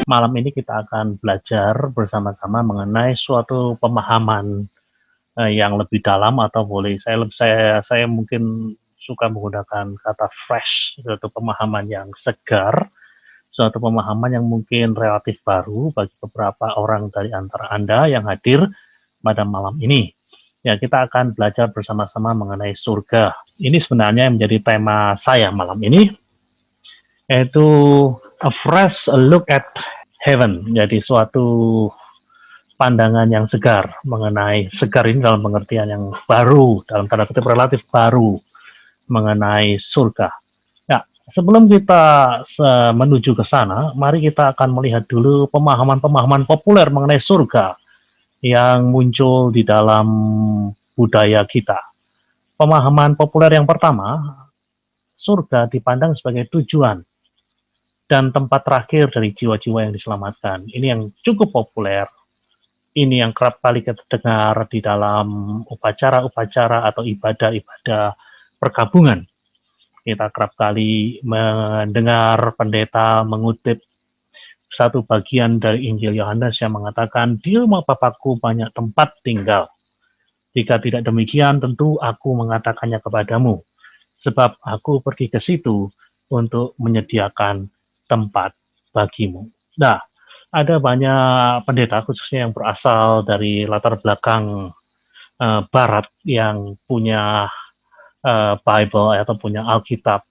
Malam ini kita akan belajar bersama-sama mengenai suatu pemahaman yang lebih dalam atau boleh saya mungkin suka menggunakan kata fresh, suatu pemahaman yang segar, suatu pemahaman yang mungkin relatif baru bagi beberapa orang dari antara Anda yang hadir pada malam ini. Ya, kita akan belajar bersama-sama mengenai surga. Ini sebenarnya yang menjadi tema saya malam ini, yaitu a fresh look at heaven. Jadi suatu pandangan yang segar mengenai, segar ini dalam pengertian yang baru, dalam tanda kutip relatif baru, mengenai surga. Ya, sebelum kita menuju ke sana, mari kita akan melihat dulu pemahaman-pemahaman populer mengenai surga yang muncul di dalam budaya kita. Pemahaman populer yang pertama, surga dipandang sebagai tujuan dan tempat terakhir dari jiwa-jiwa yang diselamatkan. Ini yang cukup populer. Ini yang kerap kali kita dengar di dalam upacara-upacara atau ibadah-ibadah perkabungan. Kita kerap kali mendengar pendeta mengutip satu bagian dari Injil Yohanes yang mengatakan, "Di rumah Bapakku banyak tempat tinggal. Jika tidak demikian, tentu aku mengatakannya kepadamu, sebab aku pergi ke situ untuk menyediakan tempat bagimu." Nah, ada banyak pendeta khususnya yang berasal dari latar belakang Barat yang punya Bible atau punya Alkitab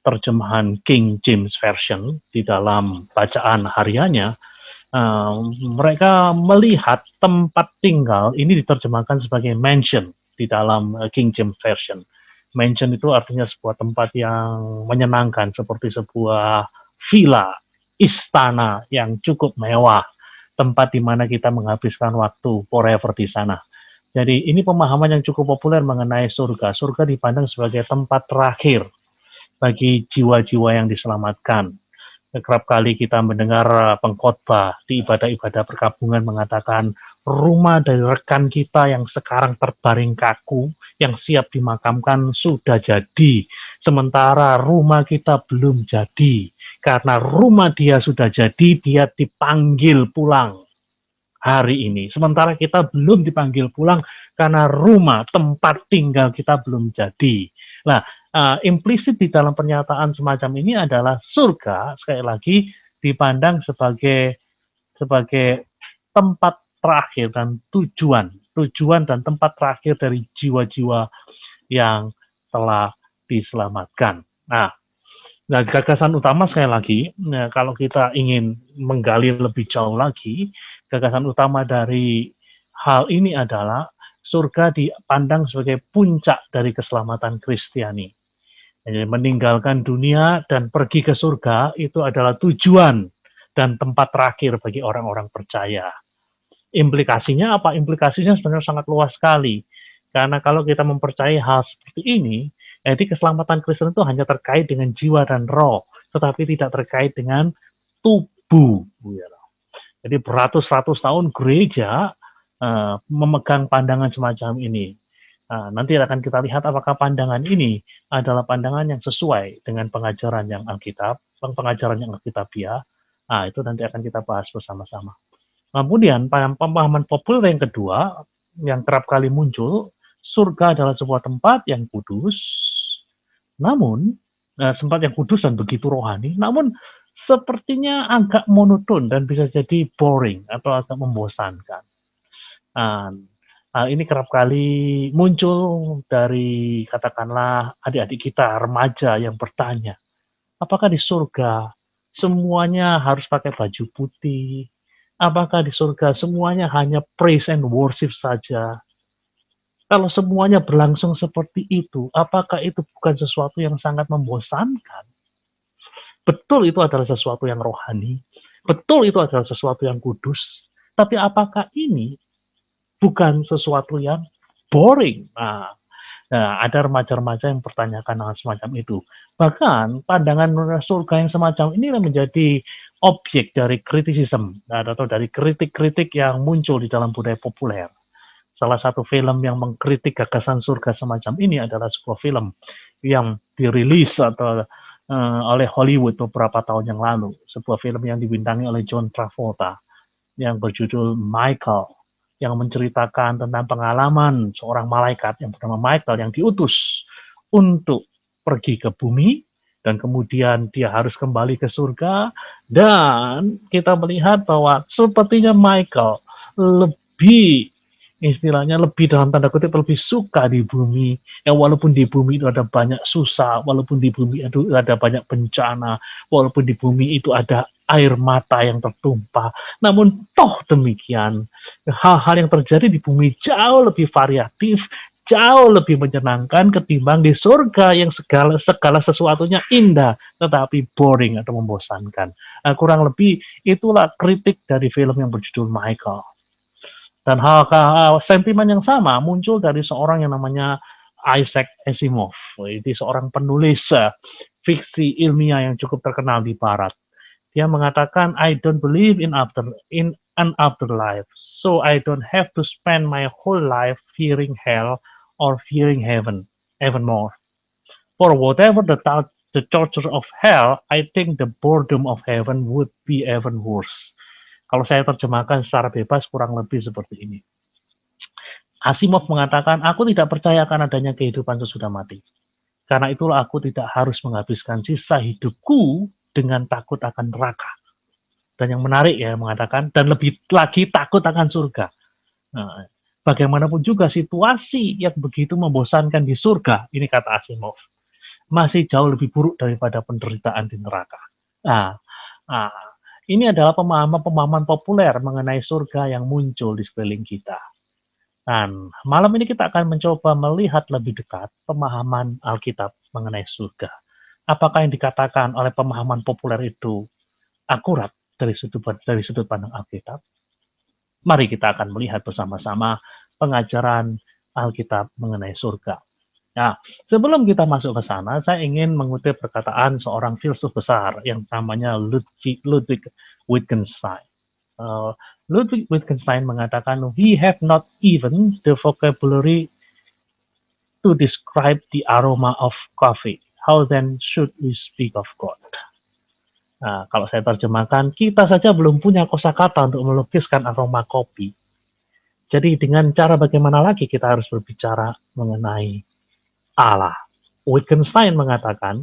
terjemahan King James Version di dalam bacaan hariannya. Mereka melihat tempat tinggal ini diterjemahkan sebagai mansion di dalam King James Version. Mansion itu artinya sebuah tempat yang menyenangkan, seperti sebuah villa, istana yang cukup mewah, tempat di mana kita menghabiskan waktu forever di sana. Jadi ini pemahaman yang cukup populer mengenai surga. Surga dipandang sebagai tempat terakhir bagi jiwa-jiwa yang diselamatkan. Kerap kali kita mendengar pengkhotbah di ibadah-ibadah perkabungan mengatakan rumah dari rekan kita yang sekarang terbaring kaku, yang siap dimakamkan sudah jadi, sementara rumah kita belum jadi. Karena rumah dia sudah jadi, dia dipanggil pulang hari ini. Sementara kita belum dipanggil pulang karena rumah, tempat tinggal kita belum jadi. Nah, implisit di dalam pernyataan semacam ini adalah surga, sekali lagi, dipandang sebagai tempat terakhir dan tujuan dan tempat terakhir dari jiwa-jiwa yang telah diselamatkan. Nah, gagasan utama sekali lagi, kalau kita ingin menggali lebih jauh lagi, gagasan utama dari hal ini adalah surga dipandang sebagai puncak dari keselamatan Kristiani. Jadi meninggalkan dunia dan pergi ke surga itu adalah tujuan dan tempat terakhir bagi orang-orang percaya. Implikasinya apa? Implikasinya sebenarnya sangat luas sekali. Karena kalau kita mempercayai hal seperti ini, jadi keselamatan Kristen itu hanya terkait dengan jiwa dan roh, tetapi tidak terkait dengan tubuh. Jadi beratus-ratus tahun gereja memegang pandangan semacam ini. Nanti akan kita lihat apakah pandangan ini adalah pandangan yang sesuai dengan pengajaran yang Alkitab, pengajaran yang Alkitabiah. Itu nanti akan kita bahas bersama-sama. Kemudian pemahaman populer yang kedua yang kerap kali muncul, surga adalah sebuah tempat yang kudus, namun tempat yang kudus dan begitu rohani, namun sepertinya agak monoton dan bisa jadi boring atau agak membosankan. Hal ini kerap kali muncul dari katakanlah adik-adik kita remaja yang bertanya, apakah di surga semuanya harus pakai baju putih? Apakah di surga semuanya hanya praise and worship saja? Kalau semuanya berlangsung seperti itu, apakah itu bukan sesuatu yang sangat membosankan? Betul itu adalah sesuatu yang rohani, betul itu adalah sesuatu yang kudus, tapi apakah ini bukan sesuatu yang boring? Ada remaja-remaja yang mempertanyakan hal semacam itu. Bahkan pandangan surga yang semacam ini menjadi objek dari kritisisme atau dari kritik-kritik yang muncul di dalam budaya populer. Salah satu film yang mengkritik gagasan surga semacam ini adalah sebuah film yang dirilis atau oleh Hollywood beberapa tahun yang lalu, sebuah film yang dibintangi oleh John Travolta yang berjudul Michael, yang menceritakan tentang pengalaman seorang malaikat yang bernama Michael yang diutus untuk pergi ke bumi dan kemudian dia harus kembali ke surga, dan kita melihat bahwa sepertinya Michael lebih, istilahnya lebih dalam tanda kutip lebih suka di bumi, ya walaupun di bumi itu ada banyak susah, walaupun di bumi itu ada banyak bencana, walaupun di bumi itu ada air mata yang tertumpah, namun toh demikian hal-hal yang terjadi di bumi jauh lebih variatif, jauh lebih menyenangkan ketimbang di surga yang segala segala sesuatunya indah tetapi boring atau membosankan. Nah, kurang lebih itulah kritik dari film yang berjudul Michael. Dan sentimen yang sama muncul dari seorang yang namanya Isaac Asimov. Ini seorang penulis fiksi ilmiah yang cukup terkenal di Barat. Dia mengatakan, I don't believe in an afterlife, so I don't have to spend my whole life fearing hell or fearing heaven, even more. For whatever the torture of hell, I think the boredom of heaven would be even worse. Kalau saya terjemahkan secara bebas kurang lebih seperti ini. Asimov mengatakan, aku tidak percaya akan adanya kehidupan sesudah mati. Karena itulah aku tidak harus menghabiskan sisa hidupku dengan takut akan neraka. Dan yang menarik ya mengatakan, dan lebih lagi takut akan surga. Nah, bagaimanapun juga situasi yang begitu membosankan di surga, ini kata Asimov, masih jauh lebih buruk daripada penderitaan di neraka. Nah, nah ini adalah pemahaman-pemahaman populer mengenai surga yang muncul di sekeliling kita. Dan malam ini kita akan mencoba melihat lebih dekat pemahaman Alkitab mengenai surga. Apakah yang dikatakan oleh pemahaman populer itu akurat dari sudut pandang Alkitab? Mari kita akan melihat bersama-sama pengajaran Alkitab mengenai surga. Nah, sebelum kita masuk ke sana, saya ingin mengutip perkataan seorang filsuf besar yang namanya Ludwig Wittgenstein. Ludwig Wittgenstein mengatakan, we have not even the vocabulary to describe the aroma of coffee. How then should we speak of God? Nah, kalau saya terjemahkan, kita saja belum punya kosakata untuk melukiskan aroma kopi. Jadi dengan cara bagaimana lagi kita harus berbicara mengenai Allah? Wittgenstein mengatakan,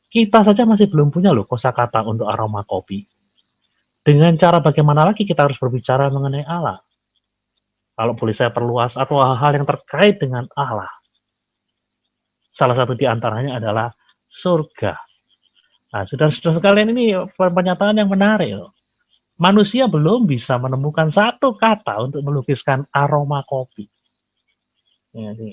kita saja masih belum punya loh kosakata untuk aroma kopi. Dengan cara bagaimana lagi kita harus berbicara mengenai Allah? Kalau boleh saya perluas, atau hal-hal yang terkait dengan Allah. Salah satu di antaranya adalah surga. Nah, saudara-saudara sekalian, ini pernyataan yang menarik loh. Manusia belum bisa menemukan satu kata untuk melukiskan aroma kopi. Jadi,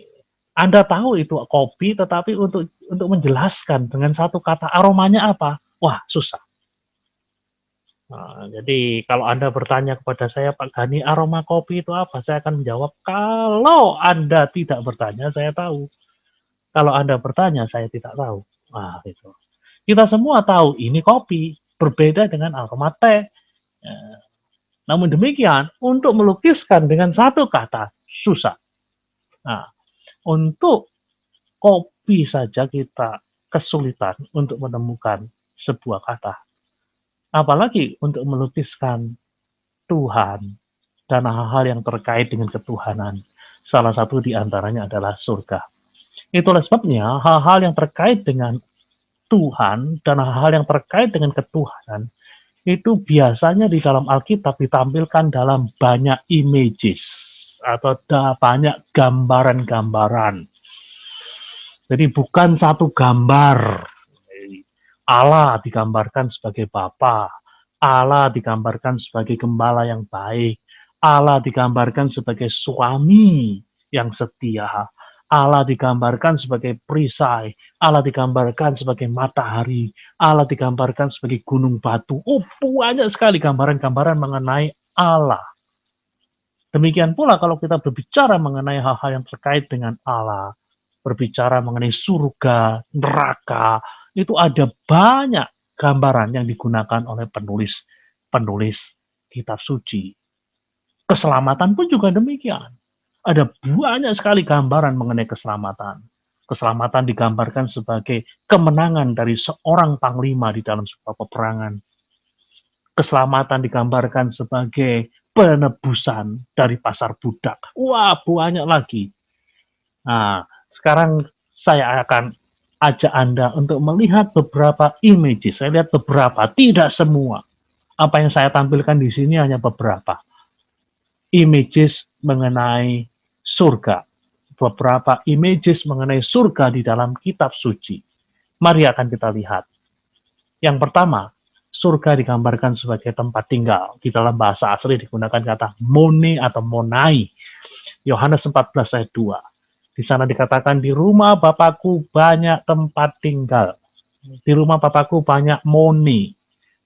Anda tahu itu kopi, tetapi untuk menjelaskan dengan satu kata aromanya apa, wah susah. Nah, jadi kalau Anda bertanya kepada saya, Pak Gani, aroma kopi itu apa? Saya akan menjawab, kalau Anda tidak bertanya, saya tahu. Kalau Anda bertanya, saya tidak tahu. Wah, itu. Kita semua tahu ini kopi, berbeda dengan aroma teh. Namun demikian, untuk melukiskan dengan satu kata, susah. Nah, untuk kopi saja kita kesulitan untuk menemukan sebuah kata. Apalagi untuk melukiskan Tuhan dan hal-hal yang terkait dengan ketuhanan. Salah satu di antaranya adalah surga. Itulah sebabnya hal-hal yang terkait dengan Tuhan dan hal-hal yang terkait dengan ketuhanan itu biasanya di dalam Alkitab ditampilkan dalam banyak images atau banyak gambaran-gambaran. Jadi bukan satu gambar. Allah digambarkan sebagai Bapa, Allah digambarkan sebagai gembala yang baik, Allah digambarkan sebagai suami yang setia, Allah digambarkan sebagai perisai, Allah digambarkan sebagai matahari, Allah digambarkan sebagai gunung batu. Oh, banyak sekali gambaran-gambaran mengenai Allah. Demikian pula kalau kita berbicara mengenai hal-hal yang terkait dengan Allah, berbicara mengenai surga, neraka, itu ada banyak gambaran yang digunakan oleh penulis kitab suci. Keselamatan pun juga demikian. Ada banyak sekali gambaran mengenai keselamatan. Keselamatan digambarkan sebagai kemenangan dari seorang panglima di dalam sebuah peperangan. Keselamatan digambarkan sebagai penebusan dari pasar budak. Wah, banyak lagi. Nah, sekarang saya akan ajak Anda untuk melihat beberapa images. Saya lihat beberapa, tidak semua. Apa yang saya tampilkan di sini hanya beberapa images mengenai surga. Beberapa images mengenai surga di dalam kitab suci. Mari akan kita lihat. Yang pertama, surga digambarkan sebagai tempat tinggal. Di dalam bahasa asli digunakan kata mone atau monai. Yohanes 14 ayat 2. Di sana dikatakan, di rumah Bapakku banyak tempat tinggal. Di rumah Bapakku banyak mone.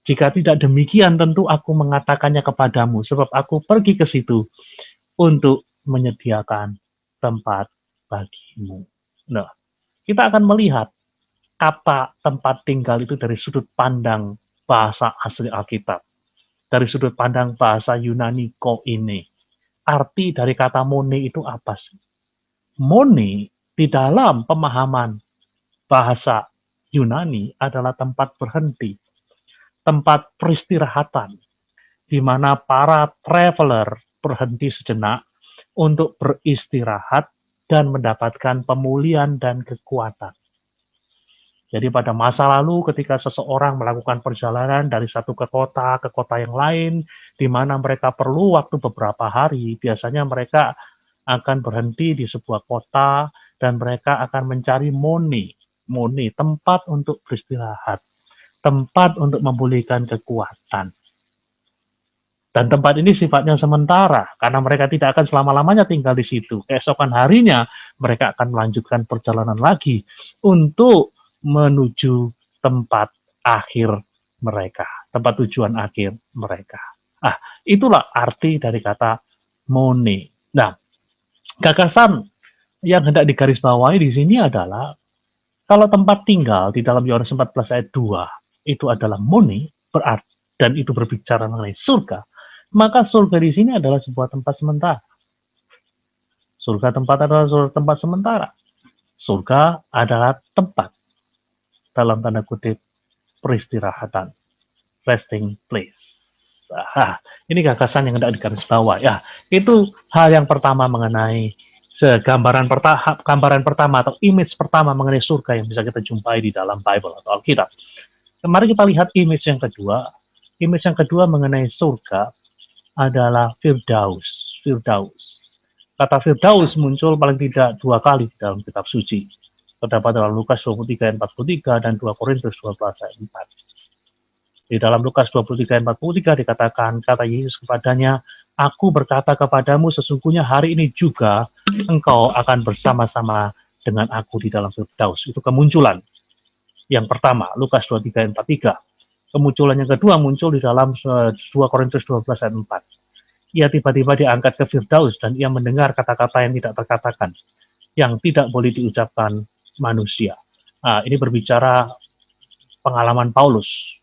Jika tidak demikian, tentu aku mengatakannya kepadamu, sebab aku pergi ke situ untuk menyediakan tempat bagimu. Nah, kita akan melihat kata tempat tinggal itu dari sudut pandang bahasa asli Alkitab. Dari sudut pandang bahasa Yunani koine. Arti dari kata mone itu apa sih? Mone di dalam pemahaman bahasa Yunani adalah tempat berhenti, tempat peristirahatan, di mana para traveler berhenti sejenak untuk beristirahat dan mendapatkan pemulihan dan kekuatan. Jadi pada masa lalu ketika seseorang melakukan perjalanan dari satu ke kota yang lain, di mana mereka perlu waktu beberapa hari, biasanya mereka akan berhenti di sebuah kota dan mereka akan mencari mone, tempat untuk beristirahat, tempat untuk memulihkan kekuatan. Dan tempat ini sifatnya sementara, karena mereka tidak akan selama-lamanya tinggal di situ. Keesokan harinya, mereka akan melanjutkan perjalanan lagi untuk menuju tempat akhir mereka, tempat tujuan akhir mereka. Itulah arti dari kata mone. Nah, gagasan yang hendak digarisbawahi di sini adalah kalau tempat tinggal di dalam Yohanes 14 ayat 2 itu adalah mone, berarti dan itu berbicara mengenai surga, maka surga di sini adalah sebuah tempat sementara. Surga adalah tempat sementara. Surga adalah tempat, dalam tanda kutip, peristirahatan. Resting place. Ini gagasan yang hendak digarisbawahi. Ya, itu hal yang pertama mengenai gambaran pertama atau image pertama mengenai surga yang bisa kita jumpai di dalam Bible atau Alkitab. Mari kita lihat image yang kedua. Image yang kedua mengenai surga adalah Firdaus. Kata Firdaus muncul paling tidak 2 kali dalam kitab suci. Terdapat dalam Lukas 23 ayat 43 dan 2 Korintus 12 ayat 4. Di dalam Lukas 23 ayat 43 dikatakan, kata Yesus kepadanya, aku berkata kepadamu sesungguhnya hari ini juga engkau akan bersama-sama dengan aku di dalam Firdaus. Itu kemunculan yang pertama, Lukas 23 ayat 43. Kemunculan yang kedua muncul di dalam 2 Korintus 12 ayat 4. Ia tiba-tiba diangkat ke Firdaus dan ia mendengar kata-kata yang tidak terkatakan, yang tidak boleh diucapkan manusia. Ini berbicara pengalaman Paulus.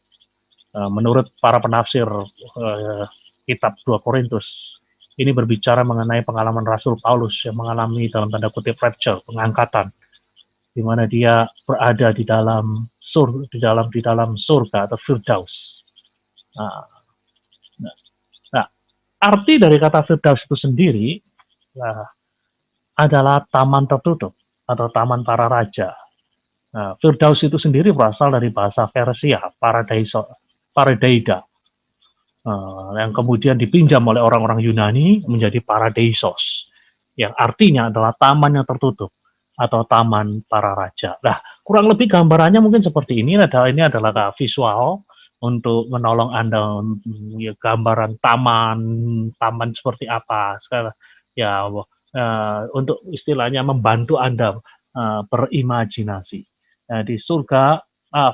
Menurut para penafsir kitab 2 Korintus, ini berbicara mengenai pengalaman Rasul Paulus yang mengalami dalam tanda kutip rapture, pengangkatan, di mana dia berada di dalam surga atau Firdaus. Arti dari kata Firdaus itu sendiri adalah taman tertutup atau taman para raja. Firdaus itu sendiri berasal dari bahasa Persia, Paradeida, yang kemudian dipinjam oleh orang-orang Yunani menjadi Paradeisos, yang artinya adalah taman yang tertutup atau taman para raja. Nah, kurang lebih gambarannya mungkin seperti ini. Ini adalah visual untuk menolong Anda gambaran taman seperti apa. Ya, untuk istilahnya membantu Anda berimajinasi. Di surga,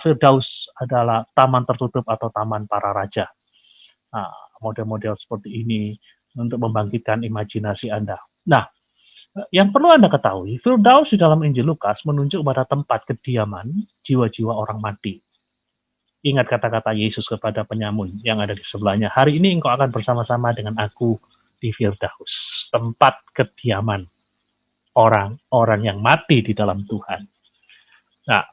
Firdaus adalah taman tertutup atau taman para raja. Model-model seperti ini untuk membangkitkan imajinasi Anda. Nah, yang perlu Anda ketahui, Firdaus di dalam Injil Lukas menunjuk pada tempat kediaman jiwa-jiwa orang mati. Ingat kata-kata Yesus kepada penyamun yang ada di sebelahnya, hari ini engkau akan bersama-sama dengan aku di Firdaus, tempat kediaman orang-orang yang mati di dalam Tuhan. Nah,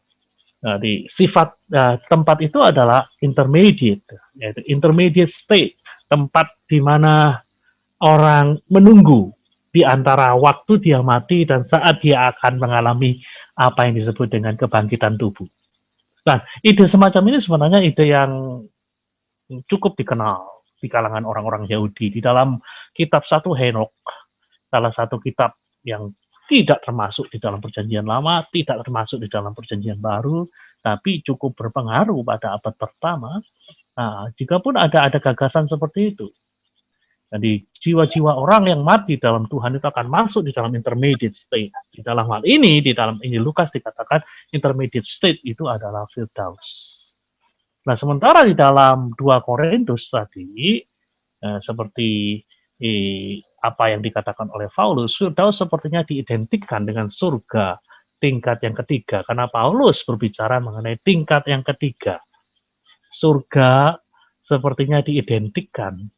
di sifat tempat itu adalah intermediate, yaitu intermediate state, tempat di mana orang menunggu di antara waktu dia mati dan saat dia akan mengalami apa yang disebut dengan kebangkitan tubuh. Nah, ide semacam ini sebenarnya ide yang cukup dikenal di kalangan orang-orang Yahudi. Di dalam kitab 1 Henok, salah satu kitab yang tidak termasuk di dalam perjanjian lama, tidak termasuk di dalam perjanjian baru, tapi cukup berpengaruh pada abad pertama. Nah, jika pun ada gagasan seperti itu. Jadi jiwa-jiwa orang yang mati dalam Tuhan itu akan masuk di dalam intermediate state. Di dalam hal ini, di dalam Injil Lukas dikatakan intermediate state itu adalah Firdaus. Nah, sementara di dalam 2 Korintus tadi, seperti apa yang dikatakan oleh Paulus, Firdaus sepertinya diidentikan dengan surga tingkat yang ketiga, karena Paulus berbicara mengenai tingkat yang ketiga. Surga sepertinya diidentikan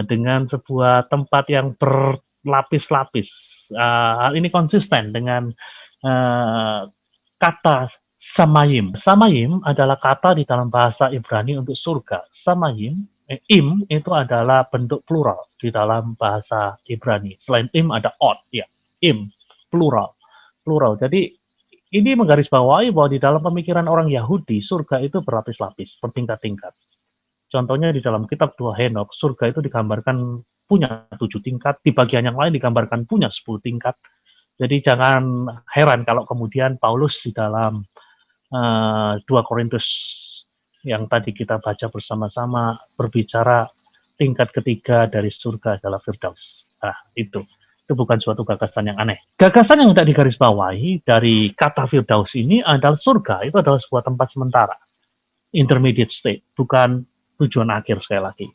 dengan sebuah tempat yang berlapis-lapis. Hal ini konsisten dengan kata samayim. Samayim adalah kata di dalam bahasa Ibrani untuk surga. Samayim, im itu adalah bentuk plural di dalam bahasa Ibrani. Selain im ada od, ya, im, plural. Jadi ini menggarisbawahi bahwa di dalam pemikiran orang Yahudi, surga itu berlapis-lapis, bertingkat-tingkat. Contohnya di dalam kitab 2 Henok, surga itu digambarkan punya 7 tingkat, di bagian yang lain digambarkan punya 10 tingkat. Jadi jangan heran kalau kemudian Paulus di dalam 2 Korintus yang tadi kita baca bersama-sama berbicara tingkat ketiga dari surga adalah Firdaus. Nah, itu bukan suatu gagasan yang aneh. Gagasan yang tidak digarisbawahi dari kata Firdaus ini adalah surga itu adalah sebuah tempat sementara, intermediate state, bukan tujuan akhir sekali lagi.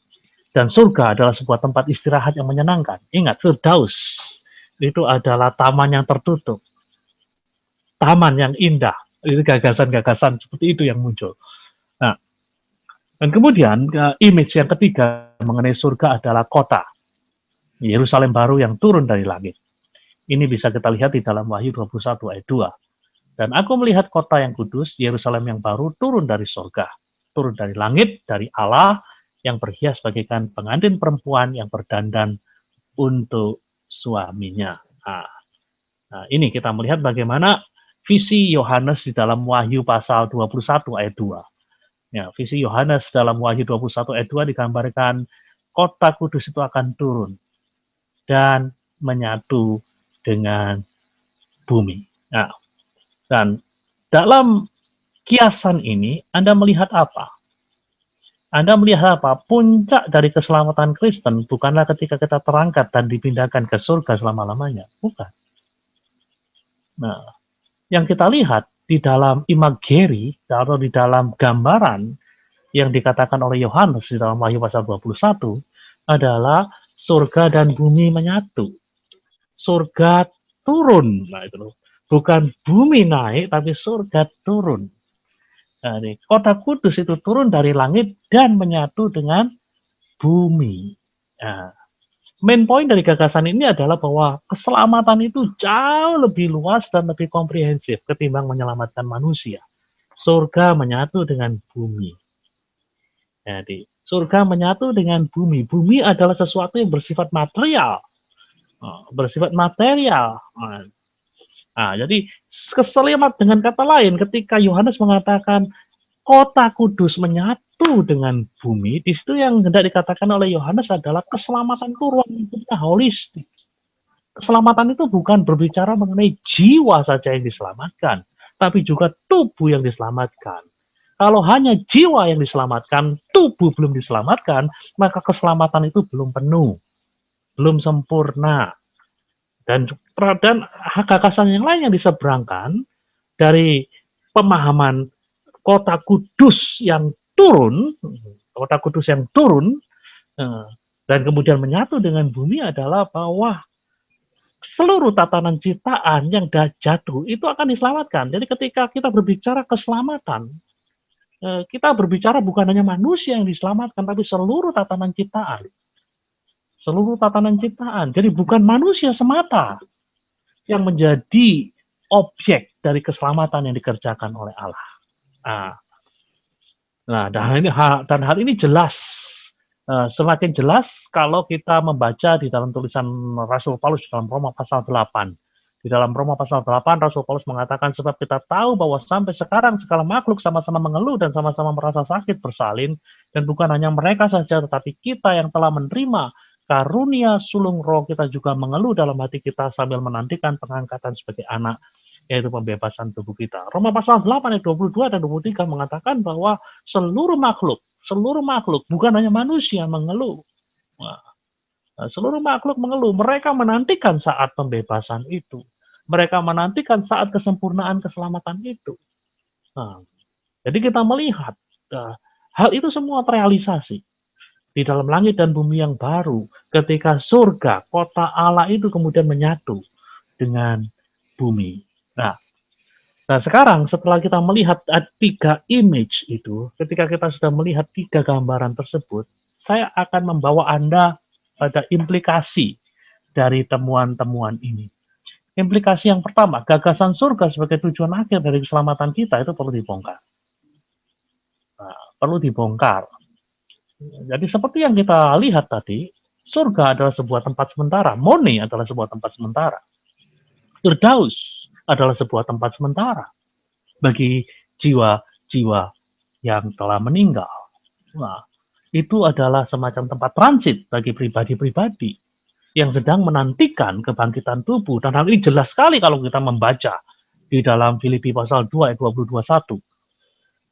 Dan surga adalah sebuah tempat istirahat yang menyenangkan. Ingat, Firdaus itu adalah taman yang tertutup, taman yang indah. Itu gagasan-gagasan seperti itu yang muncul. Nah, dan kemudian image yang ketiga mengenai surga adalah kota Yerusalem baru yang turun dari langit. Ini bisa kita lihat di dalam Wahyu 21 ayat 2. Dan aku melihat kota yang kudus, Yerusalem yang baru turun dari surga, turun dari langit, dari Allah yang berhias bagaikan pengantin perempuan yang berdandan untuk suaminya. Nah, ini kita melihat bagaimana visi Yohanes di dalam Wahyu pasal 21 ayat 2. Ya, visi Yohanes dalam Wahyu 21 ayat 2 digambarkan kota kudus itu akan turun dan menyatu dengan bumi. Nah, dan dalam kiasan ini Anda melihat apa? Anda melihat apa? Puncak dari keselamatan Kristen bukanlah ketika kita terangkat dan dipindahkan ke surga selama-lamanya. Bukan. Nah, yang kita lihat di dalam imagery atau di dalam gambaran yang dikatakan oleh Yohanes di dalam Wahyu pasal 21 adalah surga dan bumi menyatu. Surga turun. Nah, itu loh. Bukan bumi naik, tapi surga turun. Nah, kota kudus itu turun dari langit dan menyatu dengan bumi. Nah, main point dari gagasan ini adalah bahwa keselamatan itu jauh lebih luas dan lebih komprehensif ketimbang menyelamatkan manusia. Surga menyatu dengan bumi. Jadi, surga menyatu dengan bumi. Bumi adalah sesuatu yang bersifat material. Bersifat material. Nah, jadi keselimat dengan kata lain, ketika Yohanes mengatakan kota kudus menyatu dengan bumi, di situ yang hendak dikatakan oleh Yohanes adalah keselamatan itu ruang lingkupnya holistik. Keselamatan itu bukan berbicara mengenai jiwa saja yang diselamatkan, tapi juga tubuh yang diselamatkan. Kalau hanya jiwa yang diselamatkan, tubuh belum diselamatkan, maka keselamatan itu belum penuh, belum sempurna. Dan gagasan yang lain yang diseberangkan dari pemahaman kota kudus yang turun, dan kemudian menyatu dengan bumi adalah bahwa seluruh tatanan ciptaan yang jatuh itu akan diselamatkan. Jadi ketika kita berbicara keselamatan, kita berbicara bukan hanya manusia yang diselamatkan, tapi seluruh tatanan ciptaan. Seluruh tatanan ciptaan. Jadi bukan manusia semata yang menjadi objek dari keselamatan yang dikerjakan oleh Allah. Nah, dan hal ini jelas, semakin jelas kalau kita membaca di dalam tulisan Rasul Paulus dalam Roma pasal 8. Di dalam Roma pasal 8, Rasul Paulus mengatakan, sebab kita tahu bahwa sampai sekarang segala makhluk sama-sama mengeluh dan sama-sama merasa sakit bersalin, dan bukan hanya mereka saja, tetapi kita yang telah menerima karunia sulung roh, kita juga mengeluh dalam hati kita sambil menantikan pengangkatan sebagai anak, yaitu pembebasan tubuh kita. Roma pasal 8 ayat 22 dan 23 mengatakan bahwa seluruh makhluk, bukan hanya manusia mengeluh. Nah, seluruh makhluk mengeluh. Mereka menantikan saat pembebasan itu. Mereka menantikan saat kesempurnaan keselamatan itu. Nah, jadi kita melihat hal itu semua terrealisasi di dalam langit dan bumi yang baru, ketika surga, kota Allah itu kemudian menyatu dengan bumi. Nah, sekarang setelah kita melihat 3 image itu, ketika kita sudah melihat 3 gambaran tersebut, saya akan membawa Anda pada implikasi dari temuan-temuan ini. Implikasi yang pertama, gagasan surga sebagai tujuan akhir dari keselamatan kita itu perlu dibongkar. Nah, perlu dibongkar. Jadi seperti yang kita lihat tadi, surga adalah sebuah tempat sementara, Mone adalah sebuah tempat sementara, Firdaus adalah sebuah tempat sementara bagi jiwa-jiwa yang telah meninggal. Nah, itu adalah semacam tempat transit bagi pribadi-pribadi yang sedang menantikan kebangkitan tubuh. Dan hal ini jelas sekali kalau kita membaca di dalam Filipi pasal 2 ayat 22-1.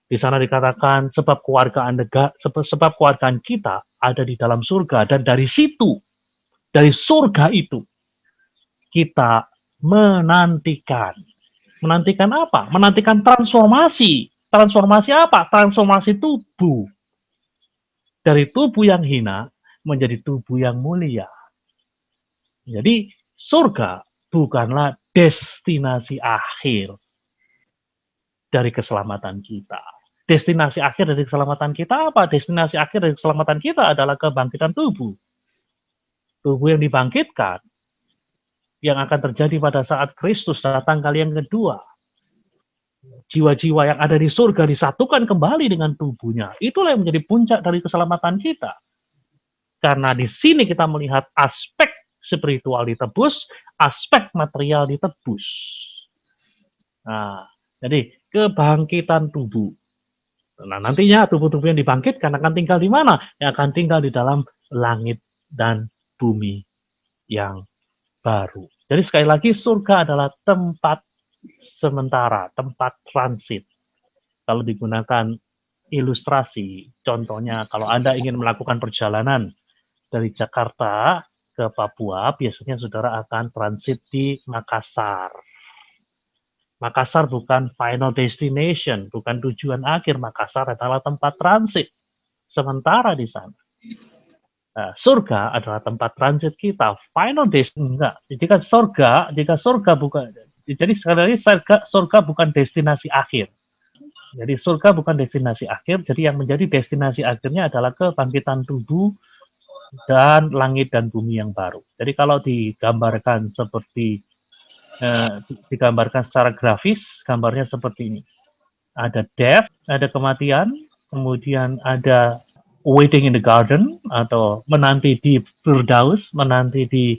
Di sana dikatakan sebab keluargaan kita ada di dalam surga, dan dari situ, dari surga itu kita menantikan. Menantikan apa? Menantikan transformasi. Transformasi apa? Transformasi tubuh. Dari tubuh yang hina menjadi tubuh yang mulia. Jadi surga bukanlah destinasi akhir dari keselamatan kita. Destinasi akhir dari keselamatan kita apa? Destinasi akhir dari keselamatan kita adalah kebangkitan tubuh. Tubuh yang dibangkitkan, yang akan terjadi pada saat Kristus datang kali yang kedua. Jiwa-jiwa yang ada di surga disatukan kembali dengan tubuhnya. Itulah yang menjadi puncak dari keselamatan kita. Karena di sini kita melihat aspek spiritual ditebus, aspek material ditebus. Nah, jadi kebangkitan tubuh. Nah, nantinya tubuh-tubuh yang dibangkitkan akan tinggal di mana? Yang akan tinggal di dalam langit dan bumi yang baru. Jadi sekali lagi, surga adalah tempat sementara, tempat transit. Kalau digunakan ilustrasi, contohnya kalau Anda ingin melakukan perjalanan dari Jakarta ke Papua, biasanya saudara akan transit di Makassar. Makassar bukan final destination, bukan tujuan akhir. Makassar adalah tempat transit sementara di sana. Nah, surga adalah tempat transit kita. Final destination enggak. Jika surga bukan, jadi sekali lagi surga bukan destinasi akhir. Jadi surga bukan destinasi akhir. Jadi yang menjadi destinasi akhirnya adalah kebangkitan tubuh dan langit dan bumi yang baru. Jadi kalau digambarkan secara grafis, gambarnya seperti ini. Ada death, ada kematian, kemudian ada waiting in the garden atau menanti di Firdaus, menanti di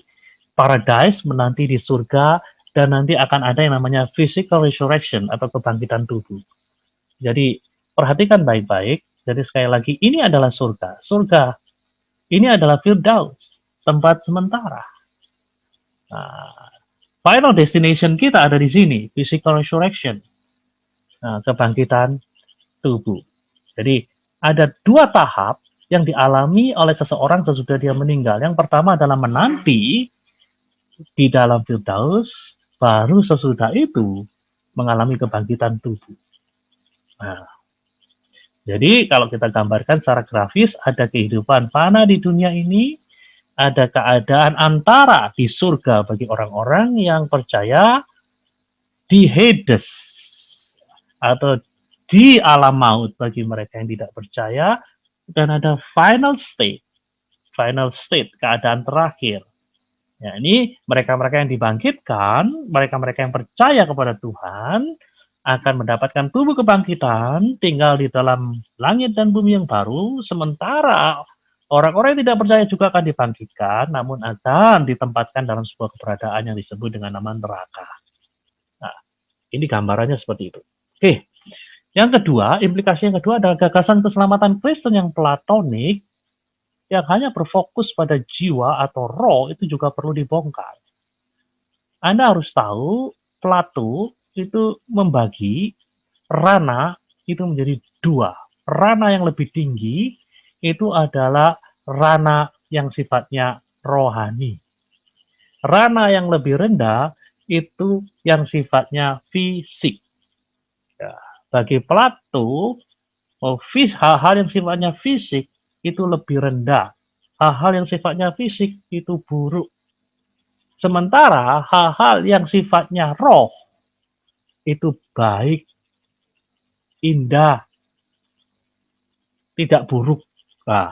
paradise, menanti di surga, dan nanti akan ada yang namanya physical resurrection atau kebangkitan tubuh. Jadi perhatikan baik-baik. Jadi sekali lagi, ini adalah surga. Surga ini adalah Firdaus, tempat sementara. Nah, final destination kita ada di sini, physical resurrection, kebangkitan tubuh. Jadi ada 2 tahap yang dialami oleh seseorang sesudah dia meninggal. Yang pertama adalah menanti di dalam Firdaus, baru sesudah itu mengalami kebangkitan tubuh. Nah, jadi kalau kita gambarkan secara grafis, ada kehidupan fana di dunia ini, ada keadaan antara di surga bagi orang-orang yang percaya, di Hades atau di alam maut bagi mereka yang tidak percaya, dan ada final state, keadaan terakhir, Ya, ini mereka-mereka yang dibangkitkan, mereka-mereka yang percaya kepada Tuhan, akan mendapatkan tubuh kebangkitan, tinggal di dalam langit dan bumi yang baru, sementara orang-orang yang tidak percaya juga akan dibangkitkan, namun akan ditempatkan dalam sebuah keberadaan yang disebut dengan nama neraka. Nah, ini gambarannya seperti itu. Oke, yang kedua, implikasi yang kedua adalah gagasan keselamatan Kristen yang platonik, yang hanya berfokus pada jiwa atau roh, itu juga perlu dibongkar. Anda harus tahu, Plato itu membagi rana itu menjadi dua. Rana yang lebih tinggi itu adalah rana yang sifatnya rohani. Rana yang lebih rendah itu yang sifatnya fisik. Ya, bagi Plato, hal-hal yang sifatnya fisik itu lebih rendah. Hal-hal yang sifatnya fisik itu buruk. Sementara hal-hal yang sifatnya roh itu baik, indah, tidak buruk. Nah,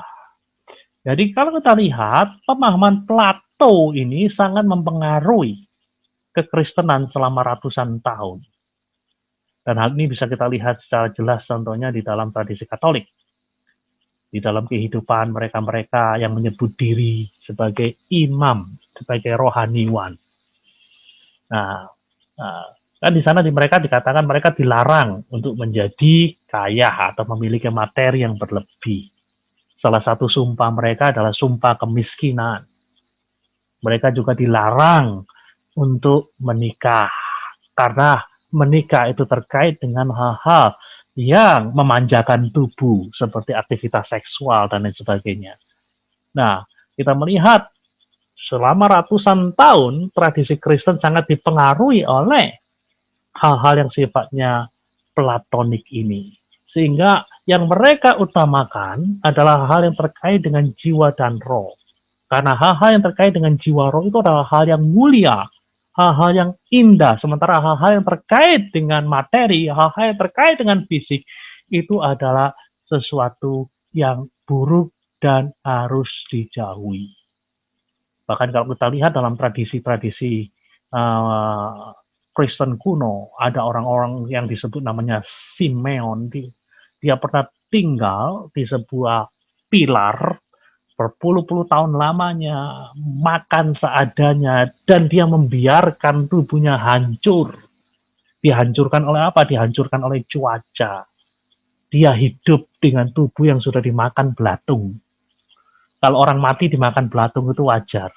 jadi kalau kita lihat, pemahaman Plato ini sangat mempengaruhi kekristenan selama ratusan tahun. Dan hal ini bisa kita lihat secara jelas contohnya di dalam tradisi Katolik. Di dalam kehidupan mereka-mereka yang menyebut diri sebagai imam, sebagai rohaniwan. Nah, kan di sana mereka dikatakan mereka dilarang untuk menjadi kaya atau memiliki materi yang berlebih. Salah satu sumpah mereka adalah sumpah kemiskinan. Mereka juga dilarang untuk menikah, karena menikah itu terkait dengan hal-hal yang memanjakan tubuh, seperti aktivitas seksual dan lain sebagainya. Nah, kita melihat selama ratusan tahun, tradisi Kristen sangat dipengaruhi oleh hal-hal yang sifatnya platonik ini. Sehingga yang mereka utamakan adalah hal yang terkait dengan jiwa dan roh. Karena hal-hal yang terkait dengan jiwa roh itu adalah hal yang mulia, hal-hal yang indah. Sementara hal-hal yang terkait dengan materi, hal-hal yang terkait dengan fisik, itu adalah sesuatu yang buruk dan harus dijauhi. Bahkan kalau kita lihat dalam tradisi-tradisi Kristen kuno, ada orang-orang yang disebut namanya Simeon. Dia pernah tinggal di sebuah pilar berpuluh-puluh tahun lamanya, makan seadanya, dan dia membiarkan tubuhnya hancur. Dihancurkan oleh apa? Dihancurkan oleh cuaca. Dia hidup dengan tubuh yang sudah dimakan belatung. Kalau orang mati dimakan belatung itu wajar.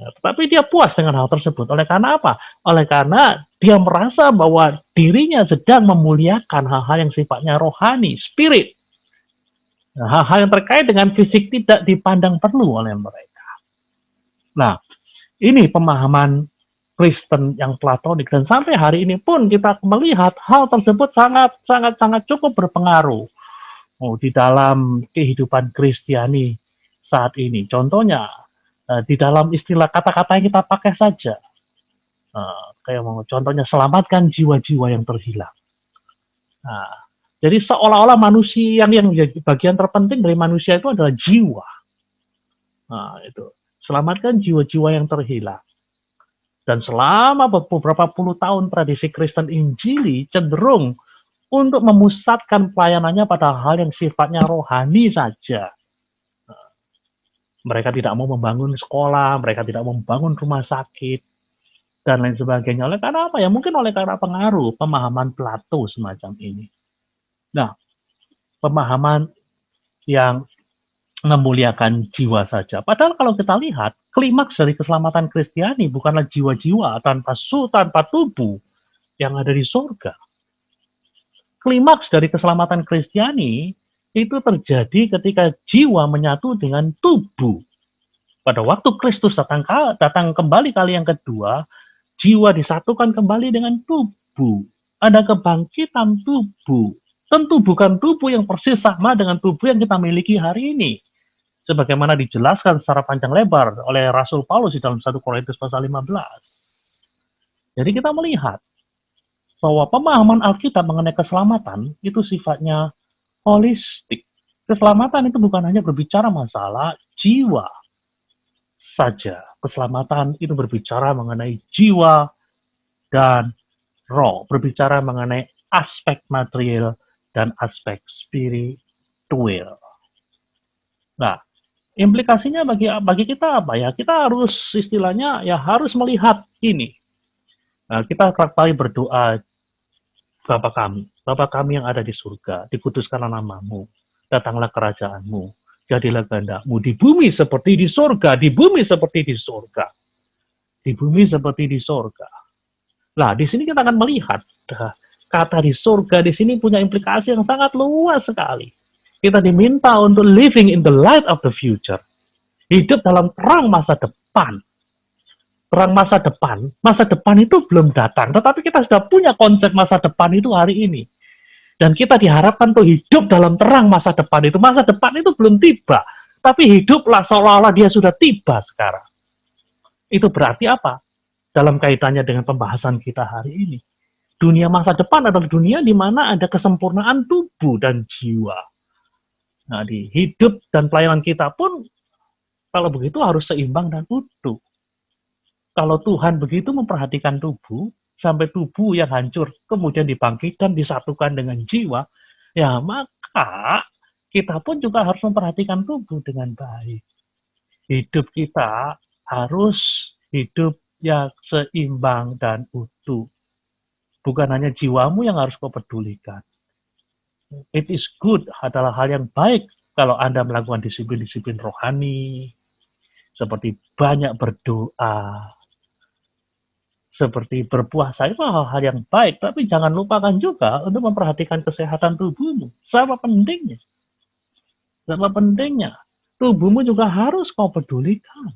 Ya, tetapi dia puas dengan hal tersebut. Oleh karena apa? Oleh karena dia merasa bahwa dirinya sedang memuliakan hal-hal yang sifatnya rohani, spirit. Nah, hal-hal yang terkait dengan fisik tidak dipandang perlu oleh mereka. Nah, ini pemahaman Kristen yang platonik, dan sampai hari ini pun kita melihat hal tersebut sangat cukup berpengaruh di dalam kehidupan Kristiani saat ini. Contohnya di dalam istilah kata-kata yang kita pakai saja, kayak contohnya selamatkan jiwa-jiwa yang terhilang. Nah, jadi seolah-olah manusia yang bagian terpenting dari manusia itu adalah jiwa. Nah, itu selamatkan jiwa-jiwa yang terhilang. Dan selama beberapa puluh tahun tradisi Kristen Injili cenderung untuk memusatkan pelayanannya pada hal yang sifatnya rohani saja. Mereka tidak mau membangun sekolah, mereka tidak mau membangun rumah sakit, dan lain sebagainya. Oleh karena apa? Ya mungkin oleh karena pengaruh pemahaman Plato semacam ini. Nah, pemahaman yang memuliakan jiwa saja. Padahal kalau kita lihat, klimaks dari keselamatan Kristiani bukanlah jiwa-jiwa tanpa tubuh yang ada di surga. Klimaks dari keselamatan Kristiani itu terjadi ketika jiwa menyatu dengan tubuh. Pada waktu Kristus datang kembali kali yang kedua, jiwa disatukan kembali dengan tubuh. Ada kebangkitan tubuh. Tentu bukan tubuh yang persis sama dengan tubuh yang kita miliki hari ini. Sebagaimana dijelaskan secara panjang lebar oleh Rasul Paulus di dalam 1 Korintus pasal 15. Jadi kita melihat bahwa pemahaman Alkitab mengenai keselamatan itu sifatnya holistik. Keselamatan itu bukan hanya berbicara masalah jiwa, saja. Keselamatan itu berbicara mengenai jiwa dan roh, berbicara mengenai aspek material dan aspek spiritual. Nah, implikasinya bagi kita apa ya? Kita harus istilahnya ya harus melihat ini. Nah, kita kerap kali berdoa, Bapa kami yang ada di surga, dikuduskanlah namamu, datanglah kerajaanmu, jadilah kehendakmu di bumi seperti di surga, di bumi seperti di surga, di bumi seperti di surga. Nah, di sini kita akan melihat kata di surga di sini punya implikasi yang sangat luas sekali. Kita diminta untuk living in the light of the future, hidup dalam terang masa depan. Terang masa depan itu belum datang, tetapi kita sudah punya konsep masa depan itu hari ini. Dan kita diharapkan untuk hidup dalam terang masa depan itu. Masa depan itu belum tiba, tapi hiduplah seolah-olah dia sudah tiba sekarang. Itu berarti apa? Dalam kaitannya dengan pembahasan kita hari ini. Dunia masa depan adalah dunia di mana ada kesempurnaan tubuh dan jiwa. Nah, di hidup dan pelayanan kita pun, kalau begitu harus seimbang dan utuh. Kalau Tuhan begitu memperhatikan tubuh, sampai tubuh yang hancur, kemudian dibangkitkan, disatukan dengan jiwa, ya maka kita pun juga harus memperhatikan tubuh dengan baik. Hidup kita harus hidup yang seimbang dan utuh. Bukan hanya jiwamu yang harus kau pedulikan. It is good, adalah hal yang baik kalau Anda melakukan disiplin-disiplin rohani, seperti banyak berdoa, seperti berpuasa, itu hal-hal yang baik, tapi jangan lupakan juga untuk memperhatikan kesehatan tubuhmu. Sama pentingnya. Sama pentingnya. Tubuhmu juga harus kau pedulikan.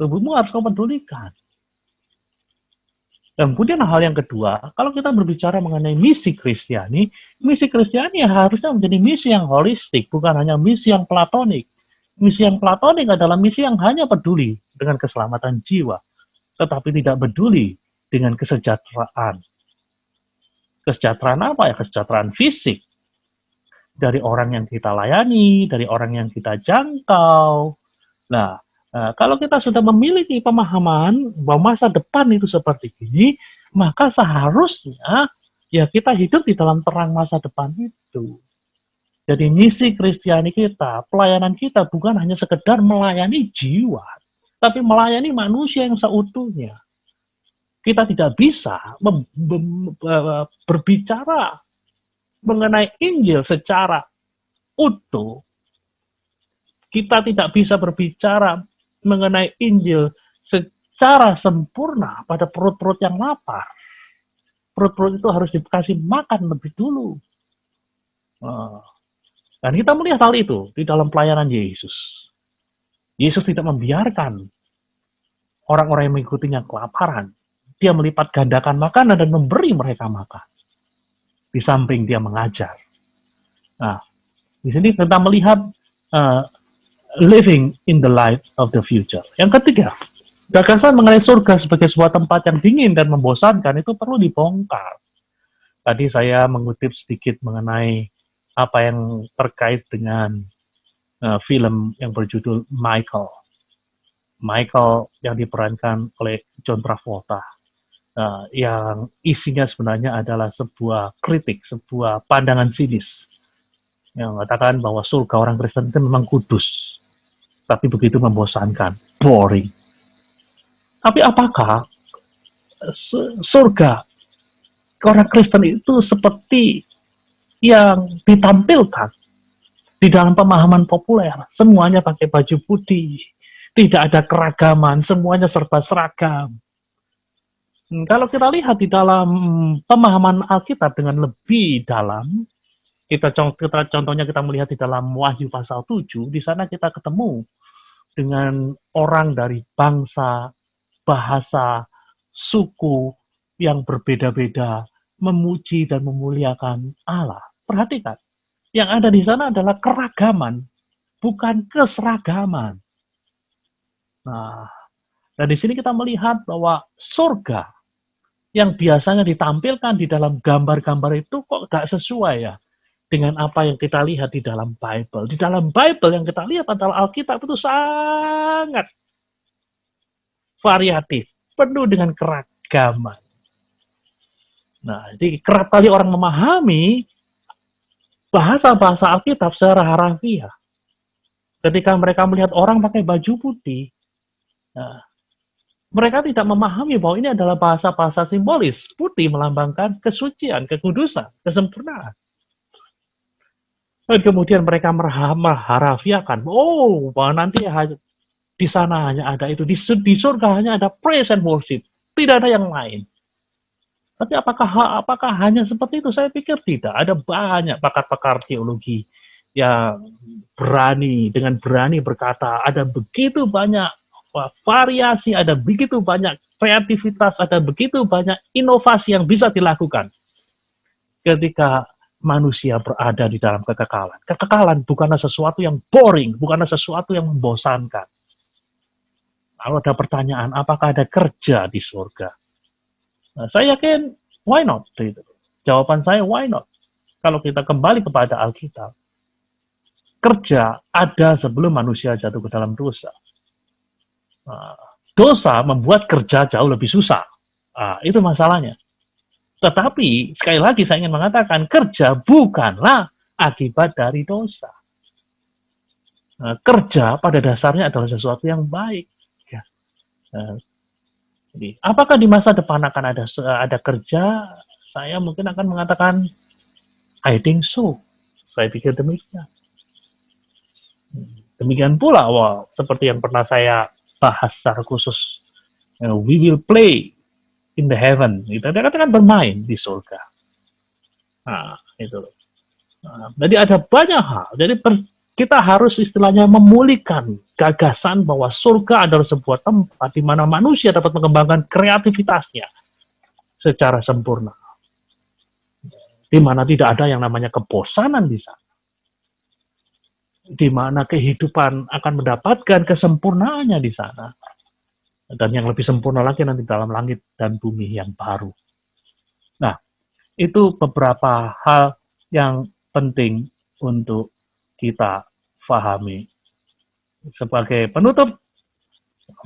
Tubuhmu harus kau pedulikan. Dan kemudian hal yang kedua, kalau kita berbicara mengenai misi Kristiani harusnya menjadi misi yang holistik, bukan hanya misi yang platonik. Misi yang platonik adalah misi yang hanya peduli dengan keselamatan jiwa, tetapi tidak peduli dengan kesejahteraan. Kesejahteraan apa ya? Kesejahteraan fisik. Dari orang yang kita layani, dari orang yang kita jangkau. Nah, kalau kita sudah memiliki pemahaman bahwa masa depan itu seperti ini, maka seharusnya ya kita hidup di dalam terang masa depan itu. Jadi misi Kristiani kita, pelayanan kita bukan hanya sekedar melayani jiwa, tapi melayani manusia yang seutuhnya. Kita tidak bisa berbicara mengenai Injil secara utuh. Kita tidak bisa berbicara mengenai Injil secara sempurna pada perut-perut yang lapar. Perut-perut itu harus dikasih makan lebih dulu. Dan kita melihat hal itu di dalam pelayanan Yesus. Yesus tidak membiarkan orang-orang yang mengikutinya kelaparan. Dia melipat gandakan makanan dan memberi mereka makan. Di samping dia mengajar. Nah, di sini kita melihat living in the light of the future. Yang ketiga, gagasan mengenai surga sebagai sebuah tempat yang dingin dan membosankan itu perlu dibongkar. Tadi saya mengutip sedikit mengenai apa yang terkait dengan film yang berjudul Michael. Michael yang diperankan oleh John Travolta. Yang isinya sebenarnya adalah sebuah kritik, sebuah pandangan sinis yang mengatakan bahwa surga orang Kristen itu memang kudus, tapi begitu membosankan, boring. Tapi apakah surga orang Kristen itu seperti yang ditampilkan di dalam pemahaman populer? Semuanya pakai baju putih, tidak ada keragaman, semuanya serba seragam. Kalau kita lihat di dalam pemahaman Alkitab dengan lebih dalam, contohnya kita melihat di dalam Wahyu pasal 7, di sana kita ketemu dengan orang dari bangsa, bahasa, suku yang berbeda-beda memuji dan memuliakan Allah. Perhatikan, yang ada di sana adalah keragaman, bukan keseragaman. Nah, dan di sini kita melihat bahwa surga yang biasanya ditampilkan di dalam gambar-gambar itu kok gak sesuai ya dengan apa yang kita lihat di dalam Bible. Di dalam Bible yang kita lihat adalah Alkitab itu sangat variatif, penuh dengan keragaman. Nah, jadi kerap kali orang memahami bahasa-bahasa Alkitab secara harafiah. Ketika mereka melihat orang pakai baju putih, nah, mereka tidak memahami bahwa ini adalah bahasa-bahasa simbolis. Putih melambangkan kesucian, kekudusan, kesempurnaan. Dan kemudian mereka mengharafiakan, oh, bahwa nanti di sana hanya ada itu, di surga hanya ada praise and worship, tidak ada yang lain. Tapi apakah hanya seperti itu? Saya pikir tidak. Ada banyak pakar-pakar teologi yang dengan berani berkata, ada begitu banyak variasi, ada begitu banyak kreativitas, ada begitu banyak inovasi yang bisa dilakukan ketika manusia berada di dalam kekekalan. Kekekalan bukanlah sesuatu yang boring, bukanlah sesuatu yang membosankan. Kalau ada pertanyaan, apakah ada kerja di surga? Nah, saya yakin, why not? Gitu. Jawaban saya, why not? Kalau kita kembali kepada Alkitab, kerja ada sebelum manusia jatuh ke dalam dosa. Nah, dosa membuat kerja jauh lebih susah. Nah, itu masalahnya. Tetapi, sekali lagi saya ingin mengatakan, kerja bukanlah akibat dari dosa. Nah, kerja pada dasarnya adalah sesuatu yang baik. Ya. Nah, jadi, apakah di masa depan akan ada kerja? Saya mungkin akan mengatakan, I think so. Saya pikir demikian. Demikian pula, seperti yang pernah saya bahas secara khusus, we will play in the heaven. Kita katakan bermain di surga. Nah, itu. Nah, jadi ada banyak hal. Jadi kita harus istilahnya memulihkan gagasan bahwa surga adalah sebuah tempat di mana manusia dapat mengembangkan kreativitasnya secara sempurna. Di mana tidak ada yang namanya kebosanan di sana. Di mana kehidupan akan mendapatkan kesempurnaannya di sana. Dan yang lebih sempurna lagi nanti dalam langit dan bumi yang baru. Nah, itu beberapa hal yang penting untuk kita pahami. Sebagai penutup,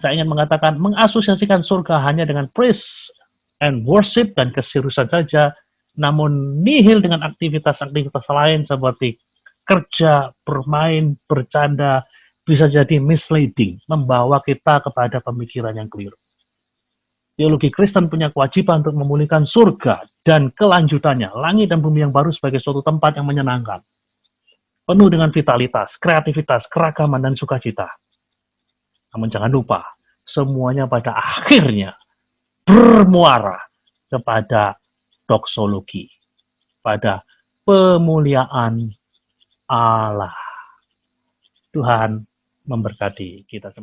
saya ingin mengatakan mengasosiasikan surga hanya dengan praise and worship dan keseriusan saja, namun nihil dengan aktivitas-aktivitas lain seperti kerja, bermain, bercanda, bisa jadi misleading, membawa kita kepada pemikiran yang keliru. Teologi Kristen punya kewajiban untuk memulihkan surga dan kelanjutannya, langit dan bumi yang baru sebagai suatu tempat yang menyenangkan, penuh dengan vitalitas, kreativitas, keragaman, dan sukacita. Namun jangan lupa, semuanya pada akhirnya bermuara kepada doksologi, pada pemuliaan Allah. Tuhan memberkati kita semua.